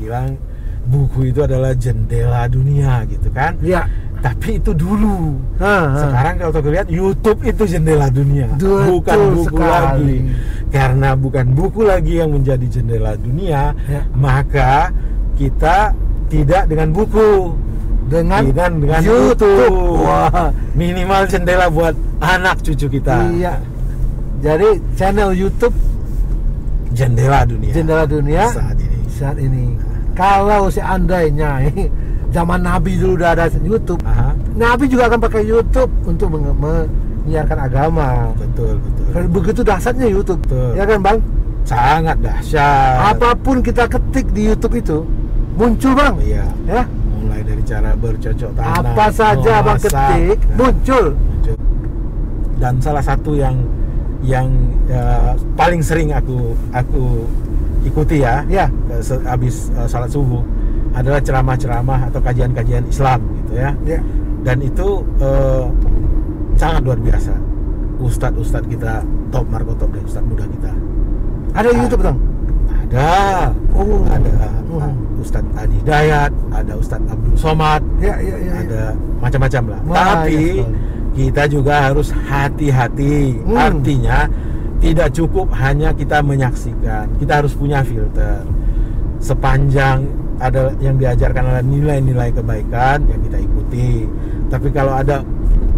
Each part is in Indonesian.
bilang buku itu adalah jendela dunia gitu kan. Iya. Tapi itu dulu. Sekarang kalau kita lihat YouTube itu jendela dunia, bukan buku lagi. Karena bukan buku lagi yang menjadi jendela dunia, maka kita tidak dengan buku, dengan YouTube. Wah, minimal jendela buat anak cucu kita. Iya. Jadi channel YouTube jendela dunia saat ini. Kalau seandainya zaman Nabi dulu udah ada YouTube, Nabi juga akan pakai YouTube untuk menyiarkan agama. Betul. Begitu dahsyatnya YouTube, ya kan Bang? Sangat dahsyat. Apapun kita ketik di YouTube itu muncul Bang. Iya. Ya. Mulai dari cara bercocok tanam. Apa saja Bang ketik muncul. Dan salah satu yang paling sering aku ikuti ya. Habis salat subuh adalah ceramah-ceramah atau kajian-kajian Islam gitu ya. Dan itu sangat luar biasa. Ustadz kita top markotop dan ustadz muda kita. Ada YouTube dong? Ada. Ada Ustadz Adi Dayat, ada Ustadz Abdul Somad. Ada macam-macam lah. Tapi kita juga harus hati-hati. Artinya tidak cukup hanya kita menyaksikan. Kita harus punya filter. Sepanjang ada yang diajarkan adalah nilai-nilai kebaikan yang kita ikuti. Tapi kalau ada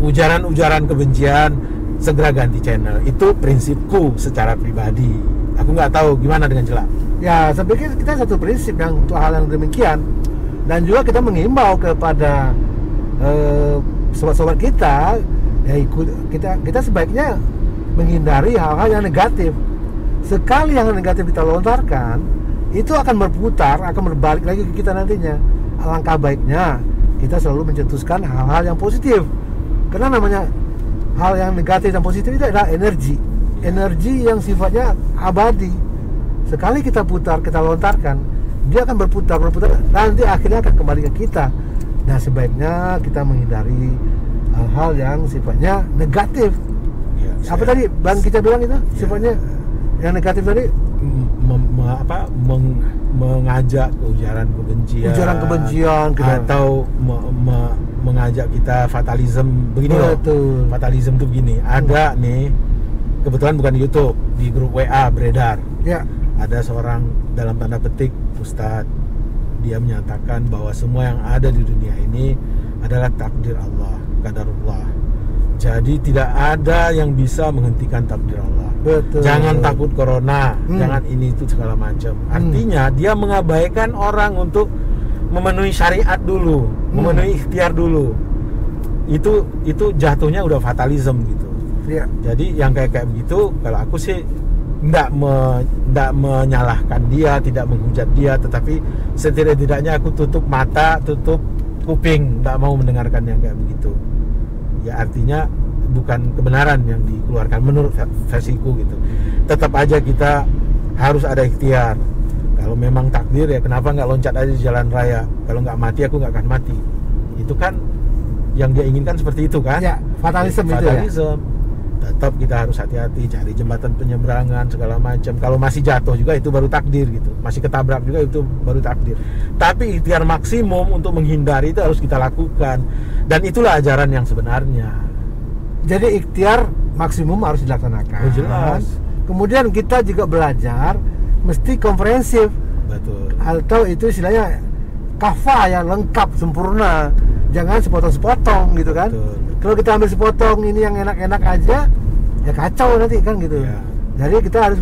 ujaran-ujaran kebencian, segera ganti channel. Itu prinsipku secara pribadi. Aku nggak tahu gimana dengan Jelak. Ya, saya pikir kita satu prinsip yang untuk hal yang demikian. Dan juga kita mengimbau kepada sobat-sobat kita, kita sebaiknya menghindari hal-hal yang negatif. Sekali yang negatif kita lontarkan, itu akan berputar, akan berbalik lagi ke kita nantinya. Alangkah baiknya kita selalu mencetuskan hal-hal yang positif. Karena namanya hal yang negatif dan positif itu adalah energi yang sifatnya abadi. Sekali kita putar, kita lontarkan, dia akan berputar, nanti akhirnya akan kembali ke kita. Nah, sebaiknya kita menghindari hal-hal yang sifatnya negatif. Apa tadi Bang kita bilang itu sifatnya yang negatif tadi? Mengajak ujaran kebencian atau mengajak kita fatalism begini. Loh. Fatalism tuh begini. Ada nih, kebetulan bukan di YouTube, di grup WA beredar. Ada seorang dalam tanda petik ustadz, dia menyatakan bahwa semua yang ada di dunia ini adalah takdir Allah, qadarullah. Jadi tidak ada yang bisa menghentikan takdir Allah. Betul. Jangan takut corona, jangan ini itu segala macam. Artinya dia mengabaikan orang untuk memenuhi syariat dulu, memenuhi ikhtiar dulu. Itu jatuhnya udah fatalism gitu. Jadi yang kayak begitu, kalau aku sih nggak menyalahkan dia, tidak menghujat dia, tetapi setidak-tidaknya aku tutup mata, tutup kuping, nggak mau mendengarkan yang kayak begitu. Ya artinya bukan kebenaran yang dikeluarkan menurut versiku gitu. Tetap aja kita harus ada ikhtiar. Kalau memang takdir ya kenapa nggak loncat aja di jalan raya? Kalau nggak mati aku nggak akan mati. Itu kan yang dia inginkan seperti itu kan? Ya, fatalism itu ya. Tetap kita harus hati-hati, cari jembatan penyeberangan segala macam. Kalau masih jatuh juga itu baru takdir gitu. Masih ketabrak juga itu baru takdir. Tapi ikhtiar maksimum untuk menghindari itu harus kita lakukan. Dan itulah ajaran yang sebenarnya. Jadi ikhtiar maksimum harus dilaksanakan. Jelas. Kemudian kita juga belajar mesti komprehensif. Betul. Atau itu istilahnya kafah yang lengkap, sempurna. Jangan sepotong-sepotong gitu kan. Betul. Kalau kita ambil sepotong ini yang enak-enak aja, ya kacau nanti kan gitu. Jadi kita harus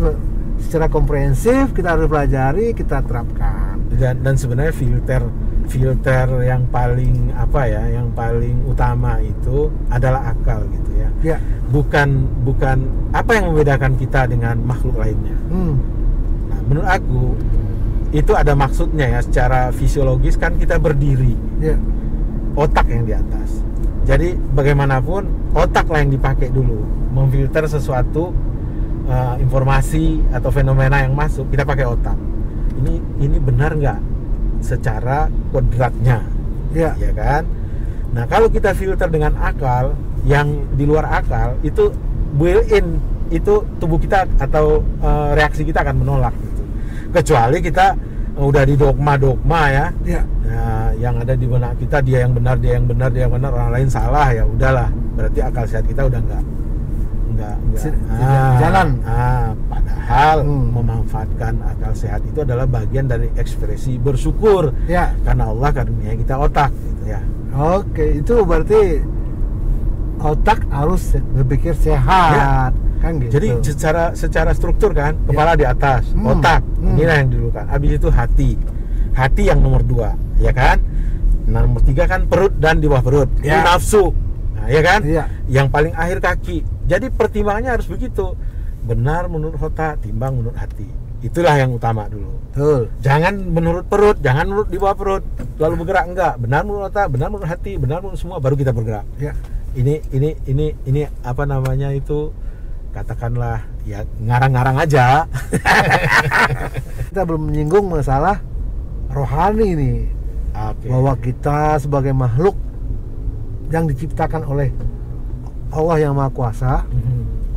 secara komprehensif, kita harus pelajari, kita terapkan. Dan sebenarnya filter yang paling yang paling utama itu adalah akal gitu ya. Bukan apa yang membedakan kita dengan makhluk lainnya. Nah, menurut aku itu ada maksudnya ya, secara fisiologis kan kita berdiri. Otak yang di atas. Jadi bagaimanapun otaklah yang dipakai dulu memfilter sesuatu informasi atau fenomena yang masuk, kita pakai otak. Ini benar nggak secara kodratnya, ya kan? Nah kalau kita filter dengan akal, yang di luar akal itu built-in, itu tubuh kita atau reaksi kita akan menolak gitu. Kecuali kita udah di dogma ya. Ya. Nah, yang ada di benak kita dia yang benar, orang lain salah, ya udahlah. Berarti akal sehat kita udah enggak jalan. Padahal memanfaatkan akal sehat itu adalah bagian dari ekspresi bersyukur. Ya. Karena Allah karunia kita otak gitu ya. Oke, itu berarti otak harus berpikir sehat. Ya. Kan gitu. Jadi secara struktur kan, kepala di atas, otak inilah yang dulu kan. Habis itu hati yang nomor 2, ya kan. Nomor 3 kan perut dan di bawah perut, ini nafsu, nah, ya kan. Yang paling akhir kaki. Jadi pertimbangannya harus begitu, benar menurut otak, timbang menurut hati. Itulah yang utama dulu. Betul. Jangan menurut perut, jangan menurut di bawah perut lalu bergerak, enggak. Benar menurut otak, benar menurut hati, benar menurut semua, baru kita bergerak. Ya. Ini apa namanya itu, katakanlah ya ngarang-ngarang aja. Kita belum menyinggung masalah rohani nih. Bahwa kita sebagai makhluk yang diciptakan oleh Allah yang Maha Kuasa,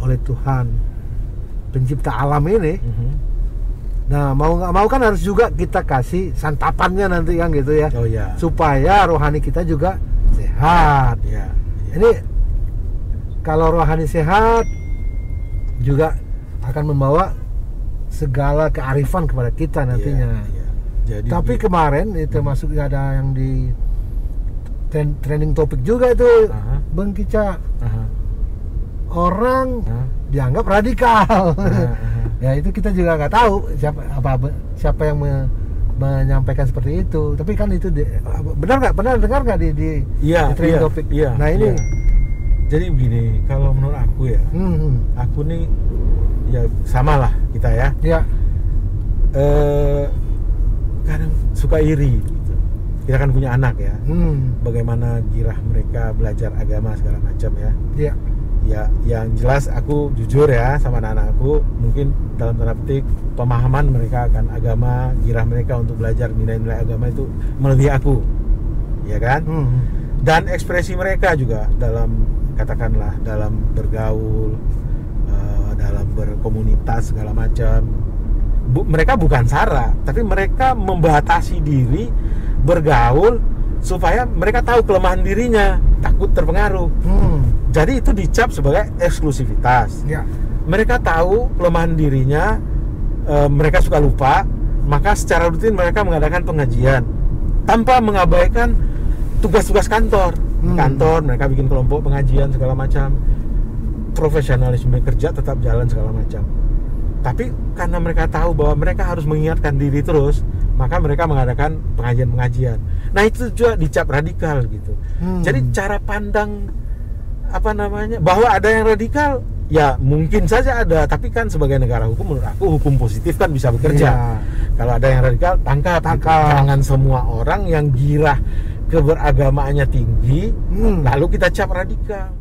oleh Tuhan pencipta alam ini. Nah, mau nggak mau kan harus juga kita kasih santapannya nanti kan gitu ya. Supaya rohani kita juga sehat. Ini kalau rohani sehat juga akan membawa segala kearifan kepada kita nantinya. Jadi, tapi kemarin itu masuk ada yang di trending topik juga itu, Bang Kica. Orang dianggap radikal. Ya itu kita juga nggak tahu siapa yang menyampaikan seperti itu. Tapi kan itu benar dengar nggak di trending topik? Nah ini. Jadi begini, kalau menurut aku ya, aku nih ya sama lah kita ya. Kadang suka iri gitu. Kita kan punya anak ya. Bagaimana girah mereka belajar agama segala macam ya. Ya yang jelas aku jujur ya sama anak aku, mungkin dalam tanda petik pemahaman mereka akan agama, girah mereka untuk belajar nilai-nilai agama itu melebihi aku, ya kan. Dan ekspresi mereka juga dalam katakanlah dalam bergaul, dalam berkomunitas segala macam, mereka bukan sara, tapi mereka membatasi diri bergaul supaya mereka tahu kelemahan dirinya, takut terpengaruh. Jadi itu dicap sebagai eksklusivitas. Mereka tahu kelemahan dirinya, mereka suka lupa, maka secara rutin mereka mengadakan pengajian tanpa mengabaikan tugas-tugas kantor. Kantor mereka bikin kelompok pengajian segala macam, profesionalisme kerja tetap jalan segala macam. Tapi karena mereka tahu bahwa mereka harus mengingatkan diri terus, maka mereka mengadakan pengajian-pengajian. Nah itu juga dicap radikal gitu. Jadi cara pandang apa namanya bahwa ada yang radikal, ya mungkin saja ada, tapi kan sebagai negara hukum, menurut aku hukum positif kan bisa bekerja. Kalau ada yang radikal, tangkap. Jangan semua orang yang girah keberagamaannya tinggi lalu kita cap radikal.